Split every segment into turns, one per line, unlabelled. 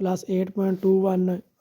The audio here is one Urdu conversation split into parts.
+8.21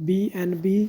BNB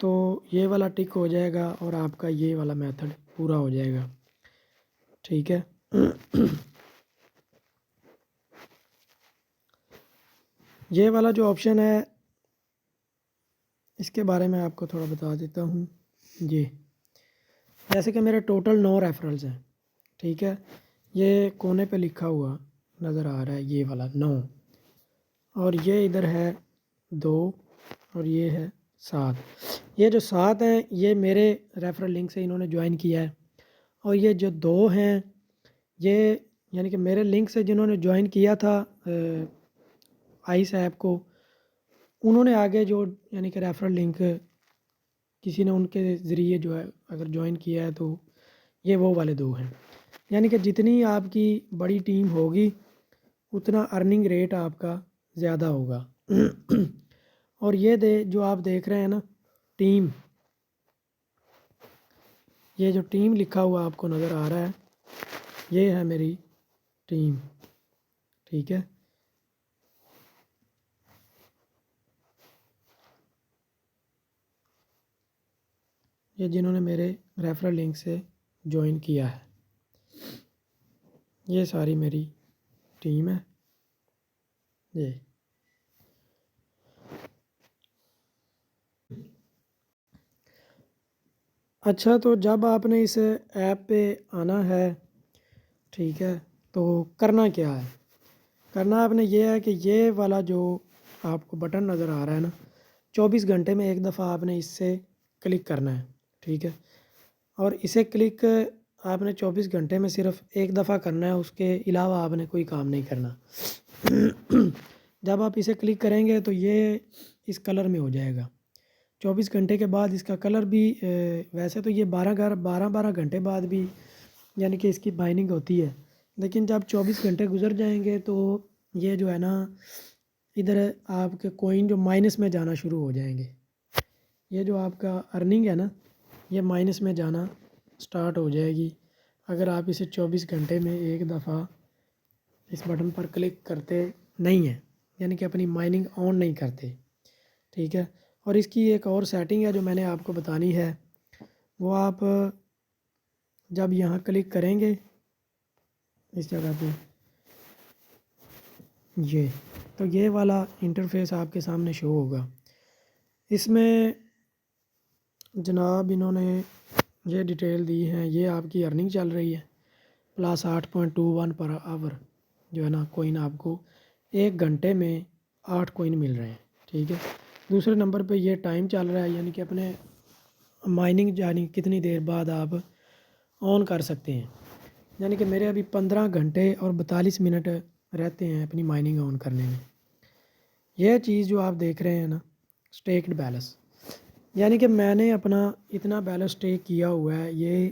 تو یہ والا ٹک ہو جائے گا اور آپ کا یہ والا میتھڈ پورا ہو جائے گا. ٹھیک ہے. یہ والا جو آپشن ہے اس کے بارے میں آپ کو تھوڑا بتا دیتا ہوں. جیسے کہ میرے ٹوٹل 9 ریفرلز ہیں. ٹھیک ہے. یہ کونے پہ لکھا ہوا نظر آ رہا ہے یہ والا 9 اور یہ ادھر ہے 2 اور یہ ہے 7. یہ جو 7 ہیں یہ میرے ریفرل لنک سے انہوں نے جوائن کیا ہے اور یہ جو 2 ہیں یہ یعنی کہ میرے لنک سے جنہوں نے جوائن کیا تھا آئس ایپ کو انہوں نے آگے جو یعنی کہ ریفرل لنک کسی نے ان کے ذریعے جو ہے اگر جوائن کیا ہے تو یہ وہ والے 2 ہیں. یعنی کہ جتنی آپ کی بڑی ٹیم ہوگی اتنا ارننگ ریٹ آپ کا زیادہ ہوگا. اور یہ جو آپ دیکھ رہے ہیں نا ٹیم، یہ جو ٹیم لکھا ہوا آپ کو نظر آ رہا ہے یہ ہے میری ٹیم. ٹھیک ہے. یہ جنہوں نے میرے ریفرل لنک سے جوائن کیا ہے یہ ساری میری ٹیم ہے. یہ اچھا، تو جب آپ نے اس ایپ پہ آنا ہے ٹھیک ہے تو کرنا کیا ہے. کرنا آپ نے یہ ہے کہ یہ والا جو آپ کو بٹن نظر آ رہا ہے نا 24 گھنٹے میں ایک دفعہ آپ نے اس سے کلک کرنا ہے. ٹھیک ہے. اور اسے کلک آپ نے 24 گھنٹے میں صرف ایک دفعہ کرنا ہے، اس کے علاوہ آپ نے کوئی کام نہیں کرنا. جب آپ اسے کلک کریں گے تو یہ اس کلر میں ہو جائے گا. 24 گھنٹے کے بعد اس کا کلر بھی ویسے تو یہ 12 گھنٹے بعد بھی یعنی کہ اس کی بائننگ ہوتی ہے، لیکن جب 24 گھنٹے گزر جائیں گے تو یہ جو ہے نا ادھر آپ کے کوئن جو مائنس میں جانا شروع ہو جائیں گے. یہ جو آپ کا ارننگ ہے نا یہ مائنس میں جانا سٹارٹ ہو جائے گی اگر آپ اسے 24 گھنٹے میں ایک دفعہ اس بٹن پر کلک کرتے نہیں ہیں، یعنی کہ اپنی مائننگ آن نہیں کرتے. ٹھیک ہے. اور اس کی ایک اور سیٹنگ ہے جو میں نے آپ کو بتانی ہے، وہ آپ جب یہاں کلک کریں گے اس جگہ پہ تو یہ والا انٹرفیس آپ کے سامنے شو ہوگا. اس میں جناب انہوں نے یہ ڈیٹیل دی ہیں، یہ آپ کی ارننگ چل رہی ہے +8.21 پر آور جو ہے نا کوئن آپ کو 1 گھنٹے میں 8 کوئن مل رہے ہیں. ٹھیک ہے. دوسرے نمبر پہ یہ ٹائم چل رہا ہے یعنی کہ اپنے مائننگ یعنی کتنی دیر بعد آپ آن کر سکتے ہیں. یعنی کہ میرے ابھی 15 گھنٹے اور 42 منٹ رہتے ہیں اپنی مائننگ آن کرنے میں. یہ چیز جو آپ دیکھ رہے ہیں نا اسٹیکڈ بیلنس، یعنی کہ میں نے اپنا اتنا بیلنس اسٹیک کیا ہوا ہے، یہ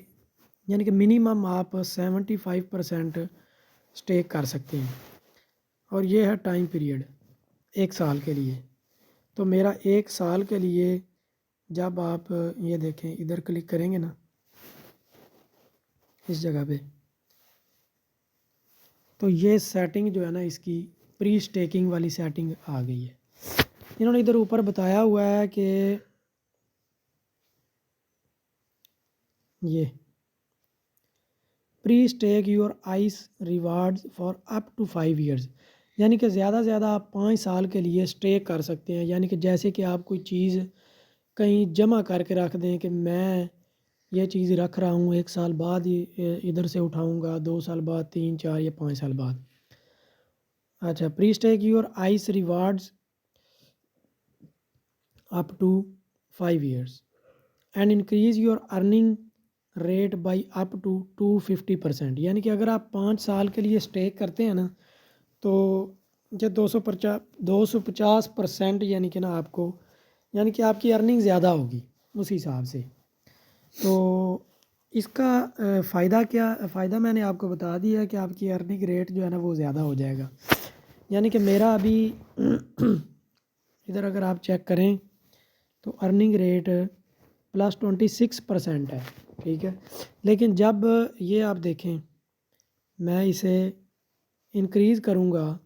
یعنی کہ منیمم آپ 75% اسٹیک کر سکتے ہیں. اور یہ ہے ٹائم پیریڈ 1 سال کے لیے. تو میرا 1 سال کے لیے جب آپ یہ دیکھیں ادھر کلک کریں گے نا اس جگہ پہ تو یہ سیٹنگ جو ہے نا اس کی پری اسٹیکنگ والی سیٹنگ آ گئی ہے. انہوں نے ادھر اوپر بتایا ہوا ہے کہ یہ pre stake your ice rewards for up to 5 years, یعنی کہ زیادہ سے زیادہ آپ 5 سال کے لیے اسٹیک کر سکتے ہیں. یعنی کہ جیسے کہ آپ کوئی چیز کہیں جمع کر کے رکھ دیں کہ میں یہ چیز رکھ رہا ہوں 1 سال بعد ادھر سے اٹھاؤں گا، 2 سال بعد، 3 4 یا 5 سال بعد. اچھا، pre stake your ice rewards up to 5 years and increase your earning rate by up to 250%. یعنی کہ اگر آپ 5 سال کے لیے اسٹیک کرتے ہیں نا تو یہ 250% یعنی کہ نا آپ کو یعنی کہ آپ کی ارننگ زیادہ ہوگی اس حساب سے. تو اس کا فائدہ کیا فائدہ میں نے آپ کو بتا دیا ہے کہ آپ کی ارننگ ریٹ جو ہے نا وہ زیادہ ہو جائے گا. یعنی کہ میرا ابھی ادھر اگر آپ چیک کریں تو ارننگ ریٹ +26% ہے. ٹھیک ہے. لیکن جب یہ آپ دیکھیں میں اسے انکریز کروں گا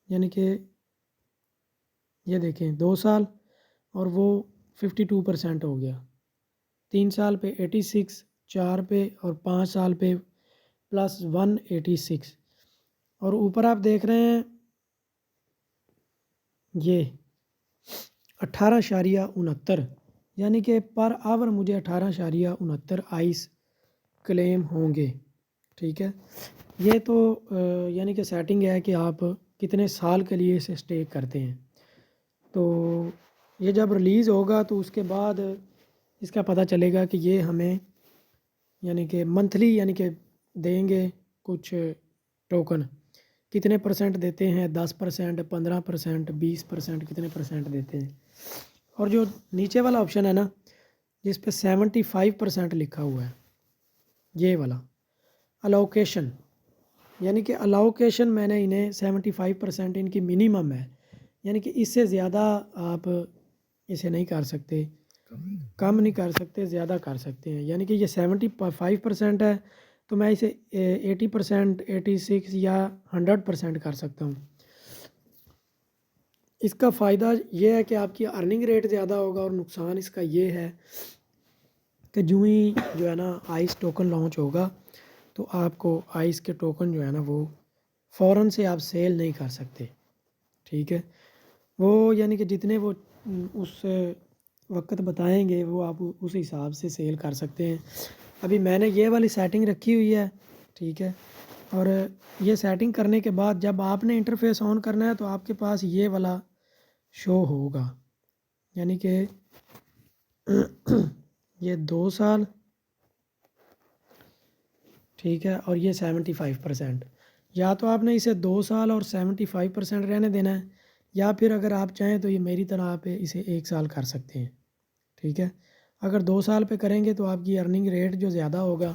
یعنی کہ یہ دیکھیں 2 سال اور وہ 52% ہو گیا. 3 سال پہ 86، 4 پہ اور 5 سال پہ پلس 186. اور اوپر آپ دیکھ رہے ہیں یہ 18.69، یعنی کہ پر آور مجھے 18.69 آئس کلیم ہوں گے. ٹھیک ہے، یہ تو یعنی کہ سیٹنگ ہے کہ آپ کتنے سال کے لیے اسے اسٹے کرتے ہیں. تو یہ جب ریلیز ہوگا تو اس کے بعد اس کا پتہ چلے گا کہ یہ ہمیں یعنی کہ منتھلی یعنی کہ دیں گے کچھ ٹوکن. کتنے پرسنٹ دیتے ہیں؟ 10%، 15%، 20%، کتنے پرسنٹ دیتے ہیں. اور جو نیچے والا آپشن ہے نا جس پہ 75% لکھا ہوا ہے، یہ والا الوکیشن، یعنی کہ الوکیشن میں نے انہیں 75% ان کی منیمم ہے، یعنی کہ اس سے زیادہ آپ اسے نہیں کر سکتے، کم نہیں کر سکتے، زیادہ کر سکتے ہیں. یعنی کہ یہ 75% ہے تو میں اسے 80%، 86 یا 100% کر سکتا ہوں. اس کا فائدہ یہ ہے کہ آپ کی ارننگ ریٹ زیادہ ہوگا، اور نقصان اس کا یہ ہے کہ جو ہی جو ہے نا آئس ٹوکن لانچ ہوگا تو آپ کو آئس کے ٹوکن جو ہے نا وہ فوراً سے آپ سیل نہیں کر سکتے. ٹھیک ہے، وہ یعنی کہ جتنے وہ اس وقت بتائیں گے وہ آپ اس حساب سے سیل کر سکتے ہیں. ابھی میں نے یہ والی سیٹنگ رکھی ہوئی ہے. ٹھیک ہے، اور یہ سیٹنگ کرنے کے بعد جب آپ نے انٹرفیس آن کرنا ہے تو آپ کے پاس یہ والا شو ہوگا، یعنی کہ یہ 2 سال. ٹھیک ہے، اور یہ 75%. یا تو آپ نے اسے 2 سال اور 75% رہنے دینا ہے، یا پھر اگر آپ چاہیں تو یہ میری طرح آپ اسے 1 سال کر سکتے ہیں. ٹھیک ہے، اگر 2 سال پہ کریں گے تو آپ کی ارننگ ریٹ جو زیادہ ہوگا.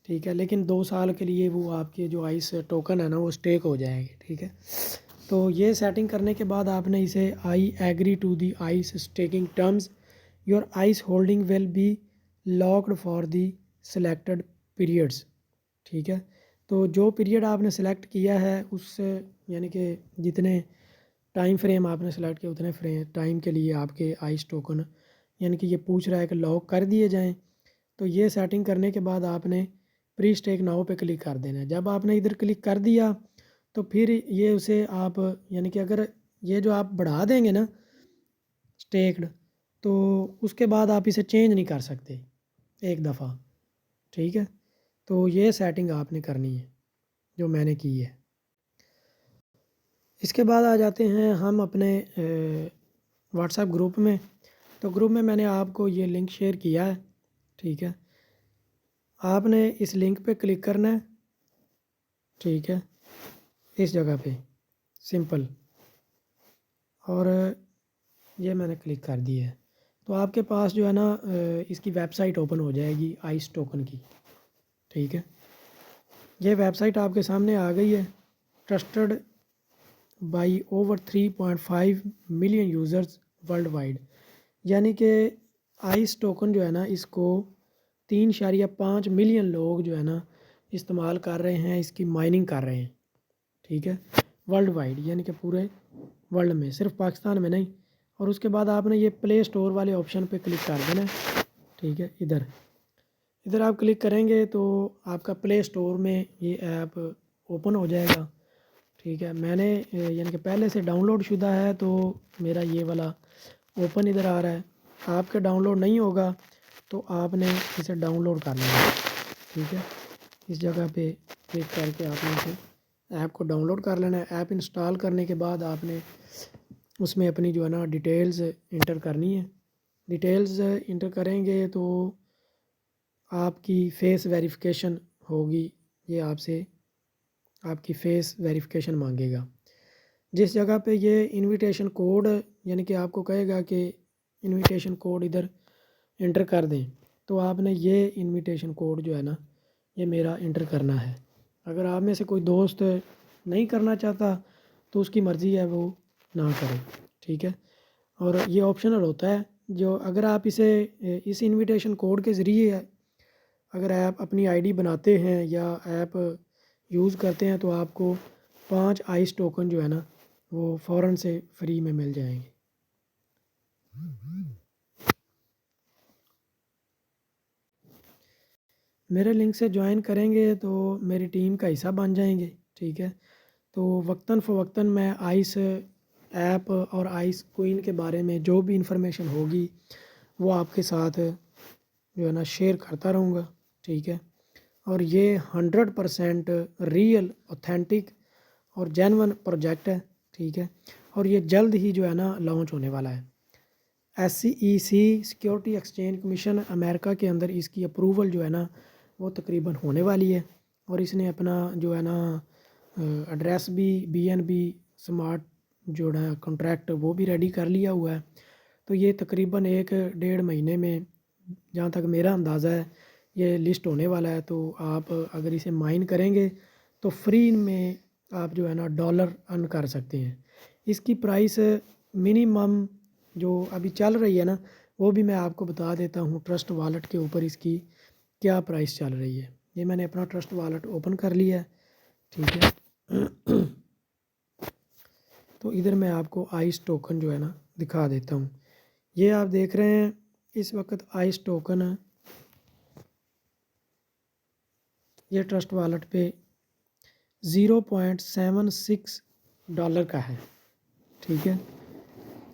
ٹھیک ہے، لیکن 2 سال کے لیے وہ آپ کے جو آئس ٹوکن ہے نا وہ اسٹیک ہو جائیں گے. ٹھیک ہے، تو یہ سیٹنگ کرنے کے بعد آپ نے اسے I agree to the ice staking terms, your ice holding will be locked for the selected periods. ٹھیک ہے، تو جو پیریڈ آپ نے سلیکٹ کیا ہے اس سے یعنی کہ جتنے ٹائم فریم آپ نے سلیکٹ کیا اتنے ٹائم کے لیے آپ کے آئس ٹوکن یعنی کہ یہ پوچھ رہا ہے کہ لاک کر دیے جائیں. تو یہ سیٹنگ کرنے کے بعد آپ نے پری اسٹیک ناؤ پہ کلک کر دینا ہے. جب آپ نے ادھر کلک کر دیا تو پھر یہ اسے آپ یعنی کہ اگر یہ جو آپ بڑھا دیں گے نا اسٹیکڈ تو اس کے بعد آپ اسے چینج نہیں کر سکتے ایک دفعہ. ٹھیک ہے، تو یہ سیٹنگ آپ نے کرنی ہے جو میں نے کی ہے. اس کے بعد آ جاتے ہیں ہم اپنے واٹس ایپ گروپ میں. تو گروپ میں نے آپ کو یہ لنک شیئر کیا ہے. ٹھیک ہے، آپ نے اس لنک پہ کلک کرنا ہے. ٹھیک ہے، اس جگہ پہ سمپل، اور یہ میں نے کلک کر دی ہے تو آپ کے پاس جو ہے نا اس کی ویب سائٹ اوپن ہو جائے گی آئس ٹوکن کی. ٹھیک ہے، یہ ویب سائٹ آپ کے سامنے آ گئی ہے. Trusted by over 3.5 million users worldwide, یعنی کہ آئس ٹوکن جو ہے نا اس کو 3.5 ملین لوگ جو ہے نا استعمال کر رہے ہیں، اس کی مائننگ کر رہے ہیں. ٹھیک ہے، ورلڈ وائڈ یعنی کہ پورے ورلڈ میں، صرف پاکستان میں نہیں. اور اس کے بعد آپ نے یہ پلے اسٹور والے آپشن پہ کلک کر دینا ہے. ٹھیک ہے، ادھر آپ کلک کریں گے تو آپ کا پلے اسٹور میں یہ ایپ اوپن ہو جائے گا. ٹھیک ہے، میں نے یعنی کہ پہلے سے ڈاؤن لوڈ شدہ ہے تو میرا یہ والا اوپن ادھر آ رہا ہے. آپ کا ڈاؤن لوڈ نہیں ہوگا تو آپ نے اسے ڈاؤن لوڈ کر لینا ہے. ٹھیک ہے، اس جگہ پہ کلک کر کے آپ نے اسے ایپ کو ڈاؤن لوڈ کر لینا ہے. ایپ انسٹال کرنے کے بعد آپ نے اس میں اپنی جو ہے نا ڈیٹیلز انٹر کرنی ہے. ڈیٹیلز انٹر کریں گے تو آپ کی فیس ویریفیکیشن ہوگی. یہ آپ سے آپ کی فیس ویریفیکیشن مانگے گا. جس جگہ پہ یہ انویٹیشن کوڈ یعنی کہ آپ کو کہے گا کہ انویٹیشن کوڈ ادھر انٹر کر دیں تو آپ نے یہ انویٹیشن کوڈ جو ہے نا یہ میرا انٹر کرنا ہے. اگر آپ میں سے کوئی دوست نہیں کرنا چاہتا تو اس کی مرضی ہے وہ نہ کرے. ٹھیک ہے، اور یہ آپشنل ہوتا ہے جو اگر آپ اسے اس انویٹیشن کوڈ کے ذریعے اگر آپ اپنی آئی ڈی بناتے ہیں یا ایپ یوز کرتے ہیں تو آپ کو 5 آئس ٹوکن جو ہے نا وہ فوراً سے فری میں مل جائیں گے. میرے لنک سے جوائن کریں گے تو میری ٹیم کا حصہ بن جائیں گے، ٹھیک ہے۔ تو وقتاً فوقتاً میں آئس ایپ اور آئس کوئن کے بارے میں جو بھی انفارمیشن ہوگی وہ آپ کے ساتھ جو ہے نا شیئر کرتا رہوں گا، ٹھیک ہے۔ اور یہ 100% ریئل اوتھینٹک اور جینون پروجیکٹ ہے، ٹھیک ہے۔ اور یہ جلد ہی جو ہے نا لانچ ہونے والا ہے۔ SEC سیکیورٹی ایکسچینج کمیشن امریکہ کے اندر اس کی اپروول جو ہے نا وہ تقریباً ہونے والی ہے، اور اس نے اپنا جو ہے نا ایڈریس بھی BNB سمارٹ جو ہے کنٹریکٹ وہ بھی ریڈی کر لیا ہوا ہے۔ تو یہ تقریباً 1-1.5 مہینے میں جہاں تک میرا اندازہ ہے یہ لسٹ ہونے والا ہے۔ تو آپ اگر اسے مائن کریں گے تو فری میں آپ جو ہے نا ڈالر ارن کر سکتے ہیں۔ اس کی پرائس منیمم جو ابھی چل رہی ہے نا وہ بھی میں آپ کو بتا دیتا ہوں، ٹرسٹ والٹ کے اوپر اس کی کیا پرائس چل رہی ہے۔ یہ میں نے اپنا ٹرسٹ والٹ اوپن کر لیا ہے، ٹھیک ہے۔ تو ادھر میں آپ کو آئس ٹوکن جو ہے نا دکھا دیتا ہوں۔ یہ آپ دیکھ رہے ہیں اس وقت آئس ٹوکن یہ ٹرسٹ والٹ پہ 0.76 ڈالر کا ہے، ٹھیک ہے۔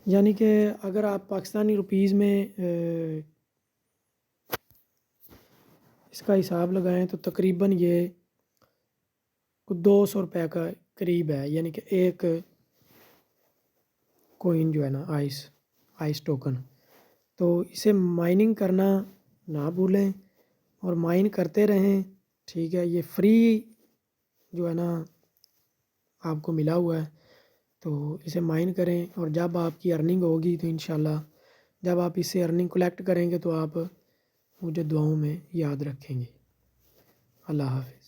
یعنی کہ اگر آپ پاکستانی روپیز میں اس کا حساب لگائیں تو تقریباً یہ 200 روپے کا قریب ہے، یعنی کہ ایک کوئن جو ہے نا آئس ٹوکن۔ تو اسے مائننگ کرنا نہ بھولیں اور مائن کرتے رہیں، ٹھیک ہے۔ یہ فری جو ہے نا آپ کو ملا ہوا ہے، تو اسے مائن کریں، اور جب آپ کی ارننگ ہوگی تو انشاءاللہ جب آپ اس سے ارننگ کلیکٹ کریں گے تو آپ مجھے دعاؤں میں یاد رکھیں گے۔ اللہ حافظ۔